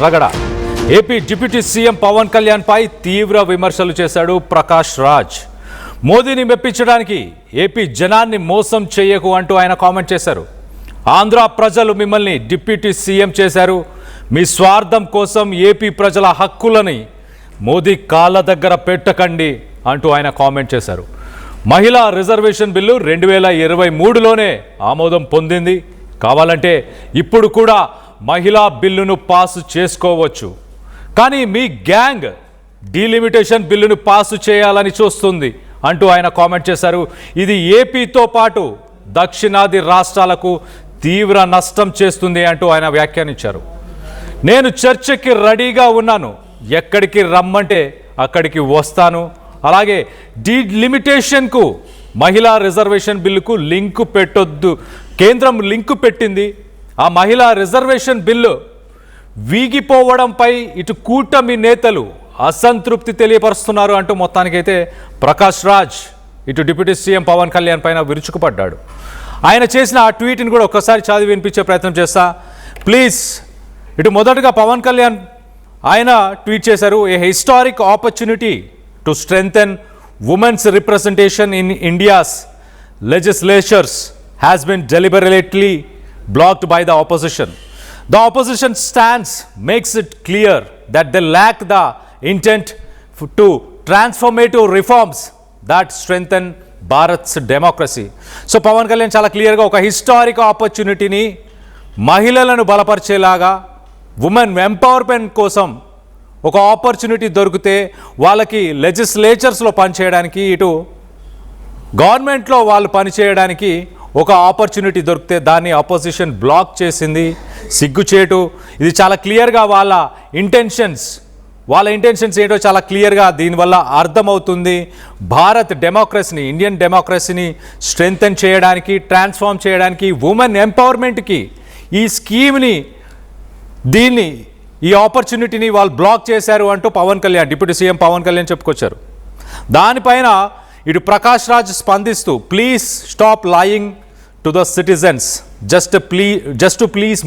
రగడ AP deputy CM Pawan Kalyan పై తీవ్ర విమర్శలు చేశాడు ప్రకాష్ రాజ్. మోదీని మెప్పించడానికి ఏపీ జనాన్ని మోసం చేయకు అంటూ ఆయన కామెంట్ చేశారు. ఆంధ్ర ప్రజలు మిమ్మల్ని డిప్యూటీ సీఎం చేశారు, మీ స్వార్థం కోసం ఏపీ ప్రజల హక్కులని మోదీ కాళ్ళ దగ్గర పెట్టకండి అంటూ ఆయన కామెంట్ చేశారు. మహిళా రిజర్వేషన్ బిల్లు 2023లోనే ఆమోదం పొందింది, కావాలంటే ఇప్పుడు కూడా మహిళా బిల్లును పాసు చేసుకోవచ్చు, కానీ మీ గ్యాంగ్ డీలిమిటేషన్ బిల్లును పాసు చేయాలని చూస్తుంది అంటూ ఆయన కామెంట్ చేశారు. ఇది ఏపీతో పాటు దక్షిణాది రాష్ట్రాలకు తీవ్ర నష్టం చేస్తుంది అంటూ ఆయన వ్యాఖ్యానించారు. నేను చర్చకి రెడీగా ఉన్నాను, ఎక్కడికి రమ్మంటే అక్కడికి వస్తాను. అలాగే డీలిమిటేషన్కు మహిళా రిజర్వేషన్ బిల్లుకు లింకు పెట్టొద్దు, కేంద్రం లింకు పెట్టింది. ఆ మహిళా రిజర్వేషన్ బిల్లు వీగిపోవడంపై ఇటు కూటమి నేతలు అసంతృప్తి తెలియపరుస్తున్నారు అంటూ మొత్తానికైతే ప్రకాష్ రాజ్ ఇటు డిప్యూటీ సీఎం పవన్ కళ్యాణ్ పైన విరుచుకుపడ్డాడు. ఆయన చేసిన ఆ ట్వీట్ని కూడా ఒక్కసారి చదివి వినిపించే ప్రయత్నం చేస్తా ప్లీజ్. ఇటు మొదటగా పవన్ కళ్యాణ్ ఆయన ట్వీట్ చేశారు, ఏ historic opportunity to strengthen women's representation in India's legislatures has been deliberately blocked by the opposition. The opposition stance makes it clear that they lack the intent to transformative reforms that strengthen Bharat's democracy. So Pawan Kalyan చాలా క్లియర్గా ఒక historic ఆపర్చునిటీని మహిళలను బలపరిచేలాగా women empowerment కోసం ఒక opportunity దొరికితే వాళ్ళకి లెజిస్లేచర్స్లో పనిచేయడానికి, ఇటు గవర్నమెంట్లో వాళ్ళు పనిచేయడానికి ఒక ఆపర్చునిటీ దొరికితే దాన్ని అపోజిషన్ బ్లాక్ చేసింది. సిగ్గుచేటు. ఇది చాలా క్లియర్గా వాళ్ళ ఇంటెన్షన్స్ ఏంటో చాలా క్లియర్గా దీనివల్ల అర్థమవుతుంది. భారత్ డెమోక్రసీని, ఇండియన్ డెమోక్రసీని స్ట్రెంగ్థెన్ చేయడానికి, ట్రాన్స్ఫార్మ్ చేయడానికి, ఉమెన్ ఎంపవర్మెంట్కి ఈ స్కీమ్ని, ఈ ఆపర్చునిటీని వాళ్ళు బ్లాక్ చేశారు అంటూ పవన్ కళ్యాణ్, డిప్యూటీ సీఎం పవన్ కళ్యాణ్ చెప్పుకొచ్చారు. దానిపైన ఇటు ప్రకాష్ రాజ్ స్పందిస్తూ please stop lying to the citizens just to please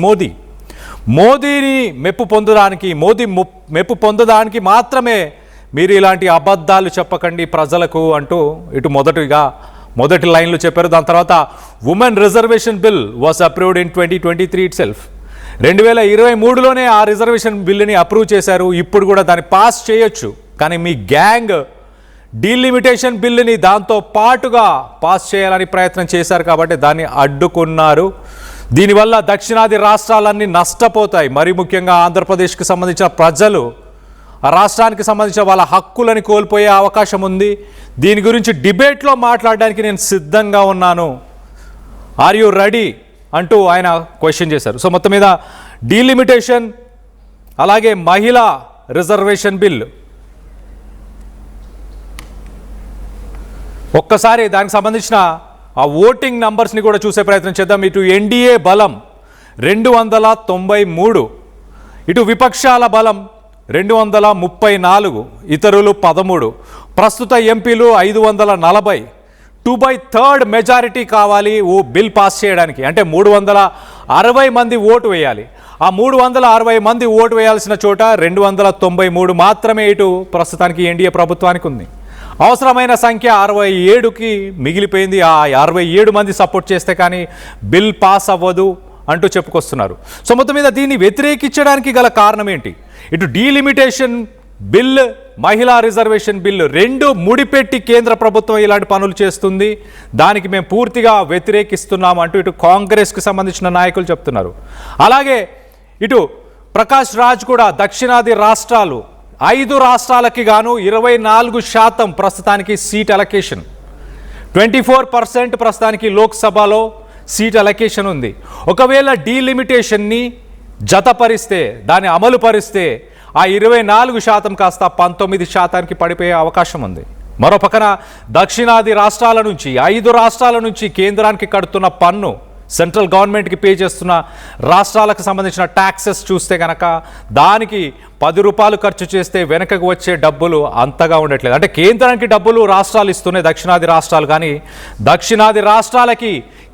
మోదీని మెప్పు పొందడానికి మాత్రమే మీరు ఇలాంటి అబద్ధాలు చెప్పకండి ప్రజలకు అంటూ ఇటు మొదటి లైన్లు చెప్పారు. దాని తర్వాత women reservation bill was approved in 2023 itself. 2023లోనే ఆ రిజర్వేషన్ బిల్లుని అప్రూవ్ చేశారు. ఇప్పుడు కూడా దాన్ని పాస్ చేయొచ్చు, కానీ మీ గ్యాంగ్ డీలిమిటేషన్ బిల్లుని దాంతో పాటుగా పాస్ చేయాలని ప్రయత్నం చేశారు కాబట్టి దాన్ని అడ్డుకున్నారు. దీనివల్ల దక్షిణాది రాష్ట్రాలన్నీ నష్టపోతాయి. మరి ముఖ్యంగా ఆంధ్రప్రదేశ్కి సంబంధించిన ప్రజలు, ఆ రాష్ట్రానికి సంబంధించిన వాళ్ళ హక్కులని కోల్పోయే అవకాశం ఉంది. దీని గురించి డిబేట్లో మాట్లాడడానికి నేను సిద్ధంగా ఉన్నాను, ఆర్ యూ రెడీ అంటూ ఆయన క్వశ్చన్ చేశారు. సో మొత్తం మీద డీలిమిటేషన్ అలాగే మహిళా రిజర్వేషన్ బిల్, ఒక్కసారి దానికి సంబంధించిన ఆ ఓటింగ్ నంబర్స్ని కూడా చూసే ప్రయత్నం చేద్దాం. ఇటు ఎన్డీఏ బలం 293, ఇటు విపక్షాల బలం 234, ఇతరులు 13, ప్రస్తుత ఎంపీలు 540. 2/3 మెజారిటీ కావాలి ఓ బిల్ పాస్ చేయడానికి, అంటే 360 మంది ఓటు వేయాలి. ఆ 360 మంది ఓటు వేయాల్సిన చోట 293 మాత్రమే ఇటు ప్రస్తుతానికి ఎన్డీఏ ప్రభుత్వానికి ఉంది. అవసరమైన సంఖ్య 67కి మిగిలిపోయింది. ఆ 67 మంది సపోర్ట్ చేస్తే కానీ బిల్ పాస్ అవ్వదు అంటూ చెప్పుకొస్తున్నారు. సో మొత్తం మీద దీన్ని వ్యతిరేకించడానికి గల కారణం ఏంటి? ఇటు డీలిమిటేషన్ బిల్, మహిళా రిజర్వేషన్ బిల్లు రెండు ముడిపెట్టి కేంద్ర ప్రభుత్వం ఇలాంటి పనులు చేస్తుంది, దానికి మేము పూర్తిగా వ్యతిరేకిస్తున్నాం అంటూ ఇటు కాంగ్రెస్కి సంబంధించిన నాయకులు చెప్తున్నారు. అలాగే ఇటు ప్రకాష్ రాజ్ కూడా దక్షిణాది రాష్ట్రాలు 5 రాష్ట్రాలకి గాను 24% ప్రస్తుతానికి సీట్ అలొకేషన్, 24% ప్రస్తుతానికి లోక్సభలో సీట్ అలొకేషన్ ఉంది. ఒకవేళ డీలిమిటేషన్ని జతపరిస్తే, దాన్ని అమలు పరిస్తే ఆ 24% కాస్త 19%కి పడిపోయే అవకాశం ఉంది. మరో పక్కన దక్షిణాది రాష్ట్రాల నుంచి, 5 రాష్ట్రాల నుంచి కేంద్రానికి కడుతున్న పన్ను, సెంట్రల్ గవర్నమెంట్కి పే చేస్తున్న రాష్ట్రాలకు సంబంధించిన ట్యాక్సెస్ చూస్తే కనుక దానికి 10 రూపాయలు ఖర్చు చేస్తే వెనకకు వచ్చే డబ్బులు అంతగా ఉండట్లేదు. అంటే కేంద్రానికి డబ్బులు రాష్ట్రాలు ఇస్తున్నాయి, దక్షిణాది రాష్ట్రాలు, కానీ దక్షిణాది రాష్ట్రాలకి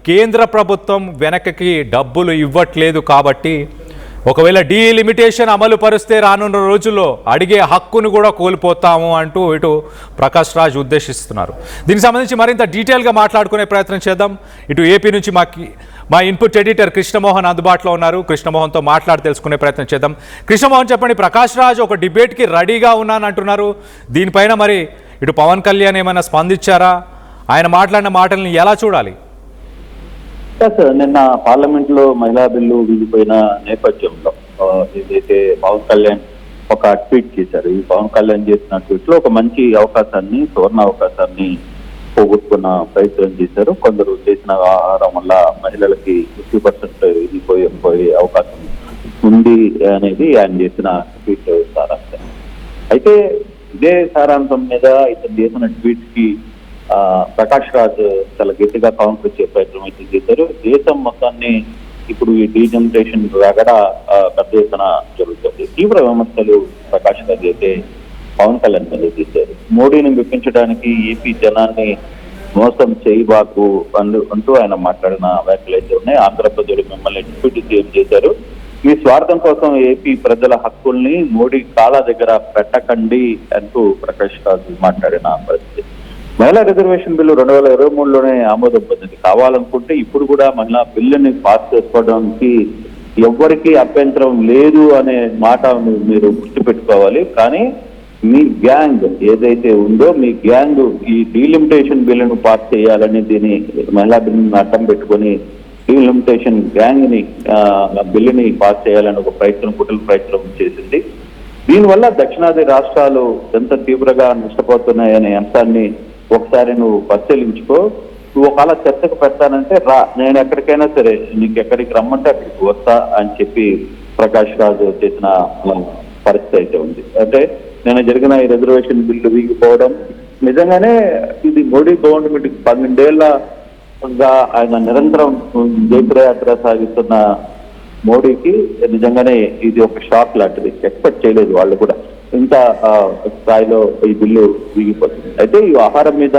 కేంద్ర ప్రభుత్వం వెనకకి డబ్బులు ఇవ్వట్లేదు. కాబట్టి ఒకవేళ డీలిమిటేషన్ అమలు పరిస్తే రానున్న రోజుల్లో అడిగే హక్కును కూడా కోల్పోతాము అంటూ ఇటు ప్రకాష్ రాజ్ ఉద్దేశిస్తున్నారు. దీనికి సంబంధించి మరింత డీటెయిల్గా మాట్లాడుకునే ప్రయత్నం చేద్దాం. ఇటు ఏపీ నుంచి మా ఇన్పుట్ ఎడిటర్ కృష్ణమోహన్ అందుబాటులో ఉన్నారు. కృష్ణమోహన్తో మాట్లాడి తెలుసుకునే ప్రయత్నం చేద్దాం. కృష్ణమోహన్, చెప్పండి, ప్రకాష్ రాజ్ ఒక డిబేట్కి రెడీగా ఉన్నానంటున్నారు. దీనిపైన మరి ఇటు పవన్ కళ్యాణ్ ఏమైనా స్పందించారా? ఆయన మాట్లాడిన మాటల్ని ఎలా చూడాలి? నిన్న పార్లమెంట్ లో మహిళా బిల్లు వీగిపోయిన నేపథ్యంలో ఏదైతే పవన్ కళ్యాణ్ ఒక ట్వీట్ చేశారు. ఈ పవన్ కళ్యాణ్ చేసిన ట్వీట్ లో ఒక మంచి అవకాశాన్ని, సువర్ణ అవకాశాన్ని పోగొట్టుకున్న ప్రయత్నం చేశారు. కొందరు చేసిన ఆహారం వల్ల మహిళలకి 50% పోయే అవకాశం ఉంది అనేది ఆయన చేసిన ట్వీట్ సారాంశం. అయితే ఇదే సారాంశం మీద ఇతను చేసిన ట్వీట్ కి ప్రకాష్ రాజ్ చాలా గట్టిగా కౌంటర్ ఇచ్చే ప్రయత్నం అయితే చేశారు. దేశం మొత్తాన్ని ఇప్పుడు ఈ డీజనరేషన్ రగడ పెద్ద ఎత్తున జరుగుతుంది. తీవ్ర విమర్శలు ప్రకాష్ రాజ్ అయితే పవన్ కళ్యాణ్ మీద చేశారు. మోడీని మెప్పించడానికి ఏపీ జనాన్ని మోసం చేయబాకు అంటూ ఆయన మాట్లాడిన వ్యాఖ్యలు అయితే ఉన్నాయి. ఆంధ్రప్రదేశ్ మిమ్మల్ని డిప్యూటీ సీఎం చేశారు, మీ స్వార్థం కోసం ఏపీ ప్రజల హక్కుల్ని మోడీ కాళ్ళ దగ్గర పెట్టకండి అంటూ ప్రకాష్ రాజ్ మాట్లాడిన పరిస్థితి. మహిళా రిజర్వేషన్ బిల్లు 2023లోనే ఆమోదం పొందింది. కావాలనుకుంటే ఇప్పుడు కూడా మహిళా బిల్లుని పాస్ చేసుకోవడానికి ఎవ్వరికీ అభ్యంతరం లేదు అనే మాట మీరు గుర్తుపెట్టుకోవాలి. కానీ మీ గ్యాంగ్ ఏదైతే ఉందో, మీ గ్యాంగ్ ఈ డీలిమిటేషన్ బిల్లును పాస్ చేయాలని దీని మహిళా బిల్లుని అడ్డం పెట్టుకొని డీలిమిటేషన్ గ్యాంగ్ ని బిల్లుని పాస్ చేయాలని ఒక కుట్రల ప్రయత్నం చేసింది. దీనివల్ల దక్షిణాది రాష్ట్రాలు ఎంత తీవ్రంగా నష్టపోతున్నాయనే అంశాన్ని ఒకసారి నువ్వు పరిశీలించుకో. నువ్వు ఒకవేళ చర్చకు పెడతానంటే రా, నేను ఎక్కడికైనా సరే, నీకు ఎక్కడికి రమ్మంటే అక్కడికి వస్తా అని చెప్పి ప్రకాష్ రాజ్ చేసిన పరిస్థితి అయితే ఉంది. అంటే నేను జరిగిన ఈ రిజర్వేషన్ బిల్లు వీగిపోవడం నిజంగానే ఇది మోడీ గవర్నమెంట్ 12 ఏళ్లగా ఆయన నిరంతరం జయప్రయాత్ర సాగిస్తున్న మోడీకి నిజంగానే ఇది ఒక షాక్ లాంటిది. ఎక్స్పెక్ట్ చేయలేదు వాళ్ళు కూడా ఇంత స్థాయిలో ఈ బిల్లు వీగిపోతుంది. అయితే ఈ ఆహారం మీద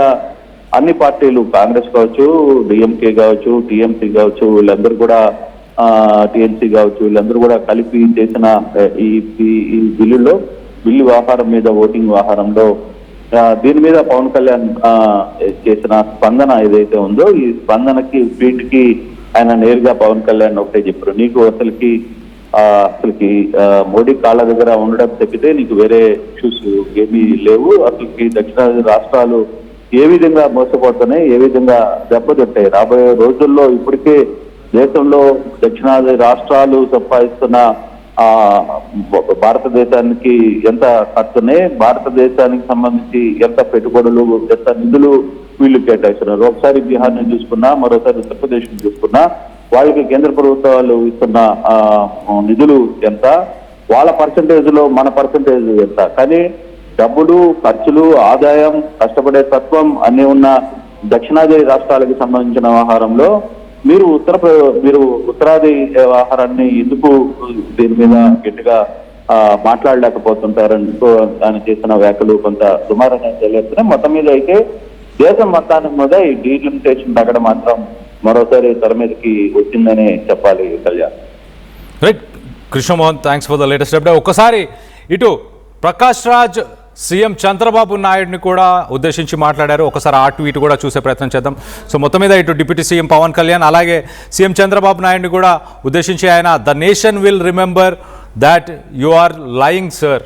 అన్ని పార్టీలు, కాంగ్రెస్ కావచ్చు, డిఎంకే కావచ్చు, టీఎంసీ కావచ్చు, వీళ్ళందరూ కూడా టీఎంసీ కావచ్చు, వీళ్ళందరూ కూడా కలిపి చేసిన ఈ బిల్లు వ్యవహారం మీద, ఓటింగ్ వ్యవహారంలో దీని మీద పవన్ కళ్యాణ్ చేసిన స్పందన ఏదైతే ఉందో, ఈ స్పందనకి వీటికి ఆయన నేరుగా పవన్ కళ్యాణ్ ఒకటే చెప్పారు, నీకు అసలుకి మోడీ కాళ్ళ దగ్గర ఉండడం తప్పితే నీకు వేరే ఇష్యూస్ ఏమీ లేవు. అసలుకి దక్షిణాది రాష్ట్రాలు ఏ విధంగా మోసపోతున్నాయి, ఏ విధంగా దెబ్బతింటాయి రాబోయే రోజుల్లో. ఇప్పటికే దేశంలో దక్షిణాది రాష్ట్రాలు సంపాదిస్తున్న భారతదేశానికి ఎంత ఖర్చున్నాయి, భారతదేశానికి సంబంధించి ఎంత పెట్టుబడులు, ఎంత నిధులు వీళ్ళు కేటాయిస్తున్నారు. ఒకసారి బీహార్ ని చూసుకున్నా, మరోసారి ఉత్తరప్రదేశ్ ని చూసుకున్నా, వాళ్ళకి కేంద్ర ప్రభుత్వాలు ఇస్తున్న నిధులు ఎంత, వాళ్ళ పర్సంటేజ్ లో మన పర్సంటేజ్ ఎంత. కానీ డబ్బులు, ఖర్చులు, ఆదాయం, కష్టపడే తత్వం అన్ని ఉన్న దక్షిణాది రాష్ట్రాలకు సంబంధించిన వ్యవహారంలో మీరు ఉత్తరాది వ్యవహారాన్ని ఎందుకు దీని మీద గట్టిగా మాట్లాడలేకపోతుంటారంటూ ఆయన చేసిన వ్యాఖ్యలు కొంత సుమారుగా తెలియస్తున్నాయి. మొత్తం మీద అయితే దేశం మొత్తానికి మీద ఈ డీలిమిటేషన్ తగ్గడం మాత్రం మరోసారి తెర మీదకి వచ్చిందని చెప్పాలి. Kalyan. Right Krishnamohan, thanks for the latest update. ఒక్కసారి ఇటు ప్రకాష్ రాజ్ సీఎం చంద్రబాబు నాయుడిని కూడా ఉద్దేశించి మాట్లాడారు. ఒకసారి ఆ ట్వీట్ కూడా చూసే ప్రయత్నం చేద్దాం. సో మొత్తం మీద ఇటు డిప్యూటీ సీఎం పవన్ కళ్యాణ్ అలాగే సీఎం చంద్రబాబు నాయుడిని కూడా ఉద్దేశించి ఆయన the nation will remember that you are lying sir,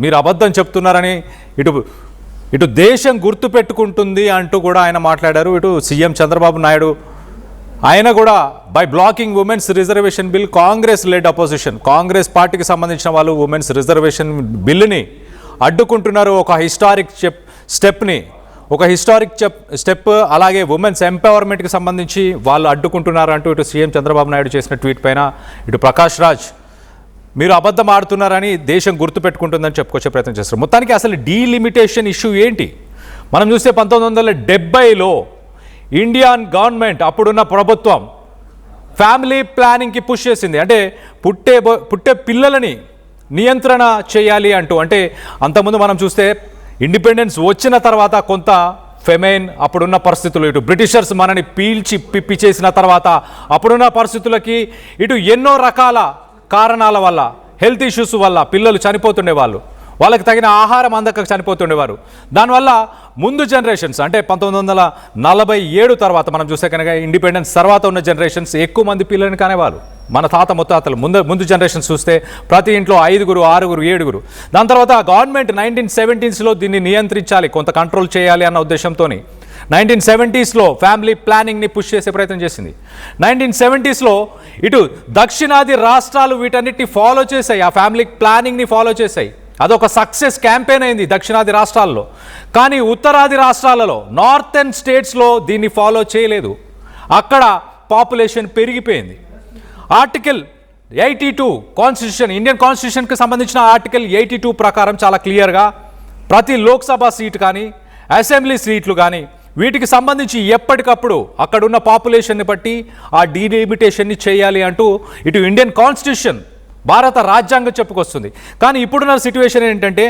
మీరు అబద్ధం చెప్తున్నారని ఇటు దేశం గుర్తుపెట్టుకుంటుంది అంటూ కూడా ఆయన మాట్లాడారు. ఇటు సీఎం చంద్రబాబు నాయుడు ఆయన కూడా by blocking women's reservation bill, Congress lead opposition, Congress పార్టీకి సంబంధించిన వాళ్ళు ఉమెన్స్ రిజర్వేషన్ బిల్లుని అడ్డుకుంటున్నారు. ఒక హిస్టారిక్ స్టెప్ అలాగే ఉమెన్స్ ఎంపవర్మెంట్కి సంబంధించి వాళ్ళు అడ్డుకుంటున్నారు అంటూ ఇటు సీఎం చంద్రబాబు నాయుడు చేసిన ట్వీట్ పైన ఇటు ప్రకాష్ రాజ్ మీరు అబద్ధం ఆడుతున్నారని దేశం గుర్తుపెట్టుకుంటుందని చెప్పుకొచ్చే ప్రయత్నం చేస్తారు. మొత్తానికి అసలు డీలిమిటేషన్ ఇష్యూ ఏంటి? మనం చూస్తే 1970లో ఇండియన్ గవర్నమెంట్, అప్పుడున్న ప్రభుత్వం ఫ్యామిలీ ప్లానింగ్కి పుష్ చేసింది. అంటే పుట్టే పిల్లలని నియంత్రణ చేయాలి అంటూ. అంటే అంతకుముందు మనం చూస్తే ఇండిపెండెన్స్ వచ్చిన తర్వాత కొంత ఫెమైన్, అప్పుడున్న పరిస్థితులు, ఇటు బ్రిటిషర్స్ మనని పిప్పి చేసిన తర్వాత అప్పుడున్న పరిస్థితులకి ఇటు ఎన్నో రకాల కారణాల వల్ల, హెల్త్ ఇష్యూస్ వల్ల పిల్లలు చనిపోతుండేవాళ్ళు, వాళ్ళకి తగిన ఆహారం అందక చనిపోతుండేవారు. దానివల్ల ముందు జనరేషన్స్ అంటే 1947 తర్వాత మనం చూస్తే కనుక ఇండిపెండెన్స్ తర్వాత ఉన్న జనరేషన్స్ ఎక్కువ మంది పిల్లల్ని కానేవాళ్ళు. మన తాత ముత్తాతలు ముందు జనరేషన్స్ చూస్తే ప్రతి ఇంట్లో 5, 6, 7. దాని తర్వాత గవర్నమెంట్ 1970s దీన్ని నియంత్రించాలి, కొంత కంట్రోల్ చేయాలి అన్న ఉద్దేశంతో 1970s ఫ్యామిలీ ప్లానింగ్ని పుష్ చేసే ప్రయత్నం చేసింది. 1970s ఇటు దక్షిణాది రాష్ట్రాలు వీటన్నిటిని ఫాలో చేశాయి, ఆ ఫ్యామిలీ ప్లానింగ్ని ఫాలో చేశాయి. అదొక సక్సెస్ క్యాంపెయిన్ అయింది దక్షిణాది రాష్ట్రాల్లో. కానీ ఉత్తరాది రాష్ట్రాలలో, నార్థన్ స్టేట్స్లో దీన్ని ఫాలో చేయలేదు. అక్కడ పాపులేషన్ పెరిగిపోయింది. ఆర్టికల్ 82 కాన్స్టిట్యూషన్, ఇండియన్ కాన్స్టిట్యూషన్కి సంబంధించిన ఆర్టికల్ 82 ప్రకారం చాలా క్లియర్గా ప్రతి లోక్సభ సీటు కానీ అసెంబ్లీ సీట్లు కానీ వీటికి సంబంధించి ఎప్పటికప్పుడు అక్కడున్న పాపులేషన్ని బట్టి ఆ డీలిమిటేషన్ని చేయాలి అంటూ ఇటు ఇండియన్ కాన్స్టిట్యూషన్, భారత రాజ్యాంగం చెప్పుకొస్తుంది. కానీ ఇప్పుడున్న సిచ్యువేషన్ ఏంటంటే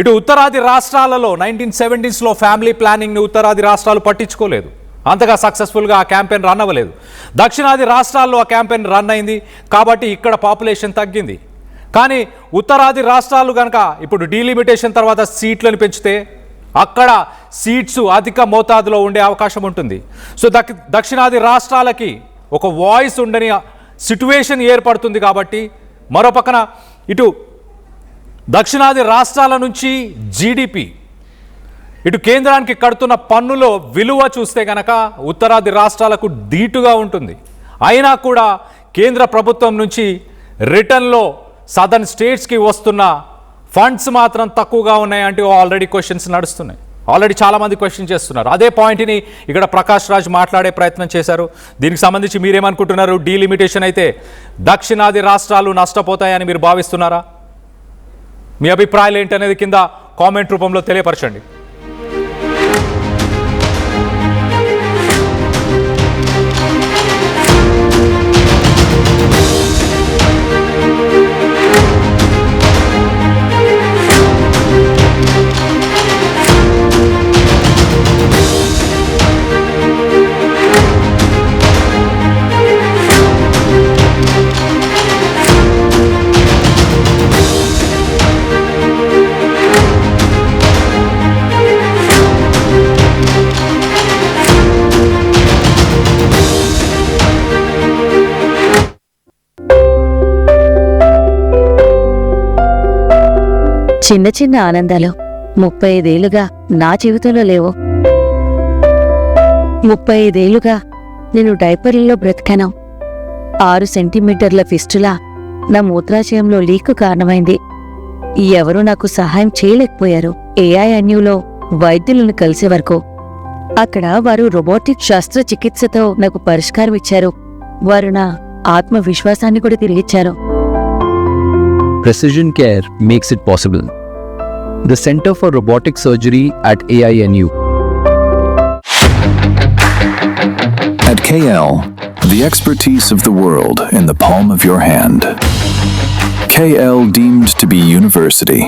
ఇటు ఉత్తరాది రాష్ట్రాలలో 1970s ఫ్యామిలీ ప్లానింగ్ని ఉత్తరాది రాష్ట్రాలు పట్టించుకోలేదు, అంతగా సక్సెస్ఫుల్గా ఆ క్యాంపెయిన్ రన్ అవ్వలేదు. దక్షిణాది రాష్ట్రాల్లో ఆ క్యాంపెయిన్ రన్ అయింది కాబట్టి ఇక్కడ పాపులేషన్ తగ్గింది. కానీ ఉత్తరాది రాష్ట్రాలు కనుక ఇప్పుడు డీలిమిటేషన్ తర్వాత సీట్లను పెంచితే అక్కడ సీట్స్ అధిక మోతాదులో ఉండే అవకాశం ఉంటుంది. సో దక్షిణాది రాష్ట్రాలకి ఒక వాయిస్ ఉండని సిట్యువేషన్ ఏర్పడుతుంది. కాబట్టి మరో పక్కన ఇటు దక్షిణాది రాష్ట్రాల నుంచి జీడిపి, ఇటు కేంద్రానికి కడుతున్న పన్నులో విలువ చూస్తే కనుక ఉత్తరాది రాష్ట్రాలకు ధీటుగా ఉంటుంది. అయినా కూడా కేంద్ర ప్రభుత్వం నుంచి రిటర్న్లో సదర్న్ స్టేట్స్కి వస్తున్న ఫండ్స్ మాత్రం తక్కువగా ఉన్నాయంటూ ఆల్రెడీ క్వశ్చన్స్ నడుస్తున్నాయి. ఆల్రెడీ చాలామంది క్వశ్చన్ చేస్తున్నారు. అదే పాయింట్ని ఇక్కడ ప్రకాష్ రాజ్ మాట్లాడే ప్రయత్నం చేశారు. దీనికి సంబంధించి మీరేమనుకుంటున్నారు? డీలిమిటేషన్ అయితే దక్షిణాది రాష్ట్రాలు నష్టపోతాయని మీరు భావిస్తున్నారా? మీ అభిప్రాయాలు ఏంటనేది కింద కామెంట్ రూపంలో తెలియపరచండి. చిన్న చిన్న ఆనందాలు 35 ఏళ్లుగా నా జీవితంలో లేవు. 35 ఏళ్లుగా నేను డైపర్లలో బ్రతికాను. 6 సెంటీమీటర్ల ఫిస్టులా నా మూత్రాశయంలో లీకు కారణమైంది. ఎవరూ నాకు సహాయం చేయలేకపోయారు. AINUలో వైద్యులను కలిసే వరకు. అక్కడ వారు రోబోటిక్ శస్త్రచికిత్సతో నాకు పరిష్కారం ఇచ్చారు. వారు నా ఆత్మవిశ్వాసాన్ని కూడా తిరిగిచ్చారు. Precision care makes it possible. The Center for Robotic Surgery at AINU. At KL, the expertise of the world in the palm of your hand. KL deemed to be university.